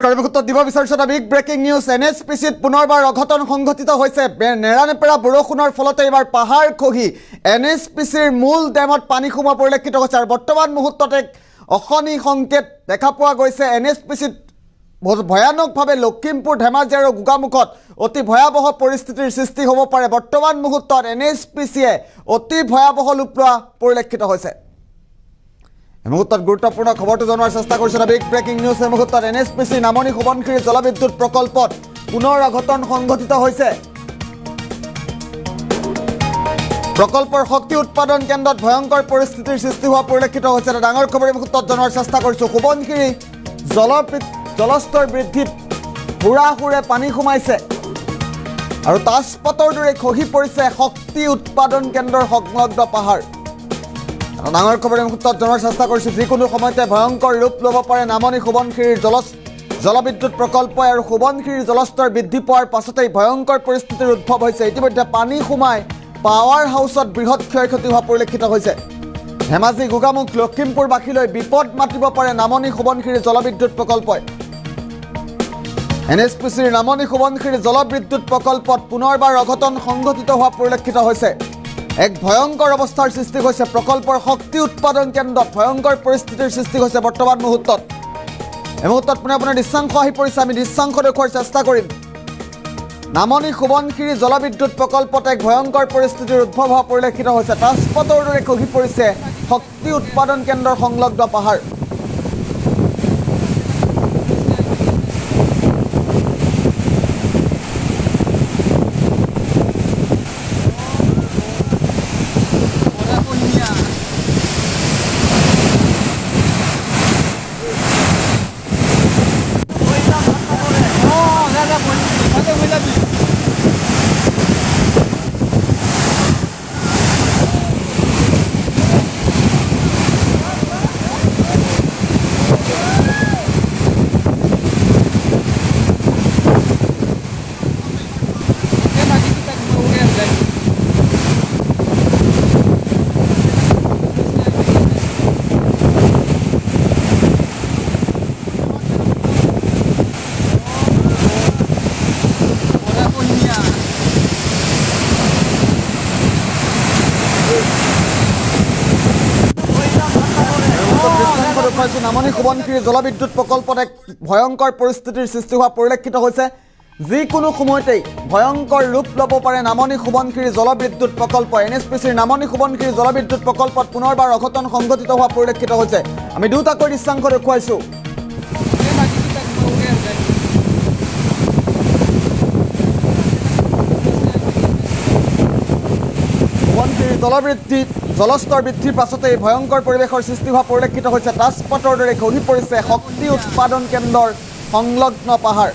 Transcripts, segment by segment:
কৰ্মক্ষেত্ৰত দিব বিচাৰিছো এটা বিগ ব্ৰেকিং নিউজ এনএছপিচিত পুনৰবাৰ অঘটন সংঘটিত হৈছে নেৰানেপেৰা বৰষুণৰ ফলতে এবাৰ পাহাৰ খহি এনএছপিচিৰ মূল ডেমত পানী সোমোৱা পৰিলক্ষিত হৈছে আৰু বৰ্তমান মুহূৰ্তত এক অশনি সংকেত দেখা পোৱা গৈছে এনএছপিচিত ভয়ানকভাৱে লখিমপুৰ ধেমাজি আৰু গোগামুখত অতি ভয়াবহ পৰিস্থিতিৰ সৃষ্টি হ'ব পাৰে বৰ্তমান মুহূৰ্তত এনএছপিচিয়ে অতি ভয়াবহ ৰূপ লোৱা পৰিলক্ষিত হৈছে এই মুহূৰ্তত গুৰুত্বপূৰ্ণ খবৰটো জনোৱাৰ চেষ্টা কৰিছো বিগ ব্ৰেকিং নিউজ এই মুহূৰ্তত এনএছপিচি নামনি সোবনখিৰি জলবিদ্যুৎ প্ৰকল্পত পুনৰ অঘটন সংঘটিত হৈছে প্ৰকল্পৰ শক্তি উৎপাদন কেন্দ্ৰত ভয়ংকৰ পৰিস্থিতিৰ সৃষ্টি হোৱা পৰিলক্ষিত হৈছে এটা ডাঙৰ খবৰ এই মুহূৰ্তত জনোৱাৰ চেষ্টা কৰিছো সোবনখিৰি জলস্তৰ বৃদ্ধিত হুৰাহুৰে পানী সোমাইছে আৰু তাজপাতৰ দৰে খহি পৰিছে শক্তি উৎপাদন কেন্দ্ৰৰ সংলগ্ন পাহাৰ ডাঙৰ খবৰ এই মুহূৰ্তত জনোৱাৰ চেষ্টা কৰিছো যিকোনো সময়তে ভয়ংকৰ ৰূপ ল'ব পাৰে নামনি সোবনখিৰিৰ জলবিদ্যুৎ প্ৰকল্প আৰু সোবনখিৰিৰ জলস্তৰ বৃদ্ধি পোৱাৰ পাছতেই ভয়ংকৰ পৰিস্থিতিৰ উদ্ভৱ হৈছে ইতিমধ্যে পানী সোমাই পাৱাৰ হাউচত বৃহৎ ক্ষয়ক্ষতি হোৱা পৰিলক্ষিত হৈছে ধেমাজি গোগামুখ লখিমপুৰবাসীলৈ বিপদ মাতিব পাৰে নামনি সোবনখিৰিৰ জলবিদ্যুৎ প্ৰকল্পই এনএছপিচিৰ নামনি সোবনখিৰিৰ জলবিদ্যুৎ প্ৰকল্পত পুনৰবাৰ অঘটন সংঘটিত হোৱা পৰিলক্ষিত হৈছে এক ভয়ংকৰ অৱস্থাৰ সৃষ্টি হৈছে প্ৰকল্পৰ শক্তি উৎপাদন কেন্দ্ৰত ভয়ংকৰ পৰিস্থিতিৰ সৃষ্টি হৈছে বৰ্তমান মুহূৰ্তত এই মুহূৰ্তত পুনৰ দৃশ্যাংশ আহি পৰিছে আমি দৃশ্যাংশ দেখুৱাৰ চেষ্টা কৰিম নামনি সোবনখিৰি জলবিদ্যুৎ প্ৰকল্পত এক ভয়ংকৰ পৰিস্থিতিৰ উদ্ভৱ হোৱা পৰিলক্ষিত হৈছে তাজপাতৰ দৰে খহি পৰিছে শক্তি উৎপাদন কেন্দ্ৰৰ সংলগ্ন পাহাৰ নামনি সোবনখিৰি জলবিদ্যুৎ প্ৰকল্পত এক ভয়ংকৰ পৰিস্থিতিৰ সৃষ্টি হোৱা পৰিলক্ষিত হৈছে যিকোনো সময়তেই ভয়ংকৰ ৰূপ ল'ব পাৰে নামনি সোবনখিৰি জলবিদ্যুৎ প্ৰকল্প এনএছপিচিৰ নামনি সোবনখিৰি জলবিদ্যুৎ প্ৰকল্পত পুনৰবাৰ অঘটন সংঘটিত হোৱা পৰিলক্ষিত হৈছে আমি দুটাকৈ দৃশ্যাংশ দেখুৱাইছো সোবনখিৰি জলস্তৰ বৃদ্ধিৰ পাছতে ভয়ংকৰ পৰিৱেশৰ সৃষ্টি হোৱা পৰিলক্ষিত হৈছে তাজপাতৰ দৰে খহি পৰিছে শক্তি উৎপাদন কেন্দ্ৰৰ সংলগ্ন পাহাৰ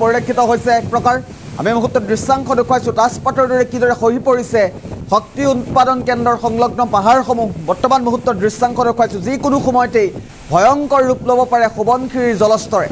পৰিলক্ষিত হৈছে এক প্ৰকাৰ আমি মুহূৰ্তত দৃশ্যাংশ দেখুৱাইছো তাজপাতৰ দৰে কিদৰে খহি পৰিছে শক্তি উৎপাদন কেন্দ্ৰৰ সংলগ্ন পাহাৰসমূহ বৰ্তমান মুহূৰ্তত দৃশ্যাংশ দেখুৱাইছো যিকোনো সময়তেই ভয়ংকৰ ৰূপ ল'ব পাৰে সোবনখিৰিৰ জলস্তৰে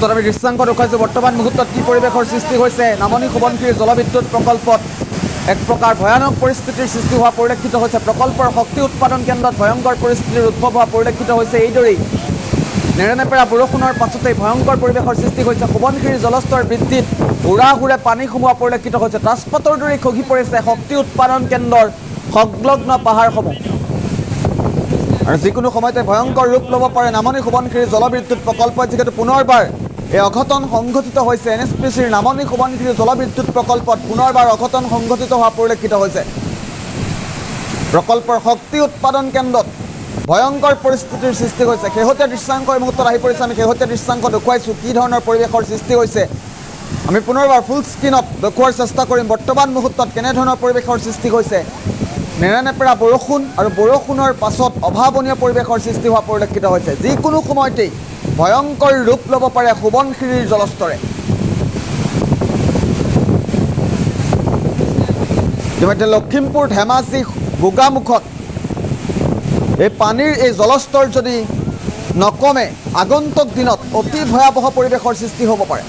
পিছত আমি দৃশ্যাংশ দেখুৱাইছোঁ বৰ্তমান মুহূৰ্তত কি পৰিৱেশৰ সৃষ্টি হৈছে নামনি সোৱণশিৰি জলবিদ্যুৎ প্ৰকল্পত এক প্ৰকাৰ ভয়ানক পৰিস্থিতিৰ সৃষ্টি হোৱা পৰিলক্ষিত হৈছে প্ৰকল্পৰ শক্তি উৎপাদন কেন্দ্ৰত ভয়ংকৰ পৰিস্থিতিৰ উদ্ভৱ হোৱা পৰিলক্ষিত হৈছে এইদৰেই নেৰানেপেৰা বৰষুণৰ পাছতেই ভয়ংকৰ পৰিৱেশৰ সৃষ্টি হৈছে সোৱণশিৰিৰ জলস্তৰ বৃদ্ধিত হুৰাহুৰে পানী সোমোৱা পৰিলক্ষিত হৈছে তাচপাতৰ দৰে খহি পৰিছে শক্তি উৎপাদন কেন্দ্ৰৰ সংলগ্ন পাহাৰসমূহ আৰু যিকোনো সময়তে ভয়ংকৰ ৰূপ ল'ব পাৰে নামনি সোৱণশিৰি জলবিদ্যুৎ প্ৰকল্পত যিহেতু পুনৰবাৰ এই অঘটন সংঘটিত হৈছে NHPCৰ নামনি সোৱণশিৰি জলবিদ্যুৎ প্ৰকল্পত পুনৰবাৰ অঘটন সংঘটিত হোৱা পৰিলক্ষিত হৈছে প্ৰকল্পৰ শক্তি উৎপাদন কেন্দ্ৰত ভয়ংকৰ পৰিস্থিতিৰ সৃষ্টি হৈছে শেহতীয়া দৃশ্যাংশ এই মুহূৰ্তত আহি পৰিছে আমি শেহতীয়া দৃশ্যাংশ দেখুৱাইছোঁ কি ধৰণৰ পৰিৱেশৰ সৃষ্টি হৈছে আমি পুনৰবাৰ ফুল স্ক্ৰীনত দেখুৱাৰ চেষ্টা কৰিম বৰ্তমান মুহূৰ্তত কেনেধৰণৰ পৰিৱেশৰ সৃষ্টি হৈছে নেৰানেপেৰা বৰষুণ আৰু বৰষুণৰ পাছত অভাৱনীয় পৰিৱেশৰ সৃষ্টি হোৱা পৰিলক্ষিত হৈছে যিকোনো সময়তেই ভয়ংকৰ ৰূপ ল'ব পাৰে সোৱণশিৰিৰ জলস্তৰে ইতিমধ্যে লখিমপুৰ ধেমাজি গোগামুখত এই পানীৰ এই জলস্তৰ যদি নকমে আগন্তুক দিনত অতি ভয়াৱহ পৰিৱেশৰ সৃষ্টি হ'ব পাৰে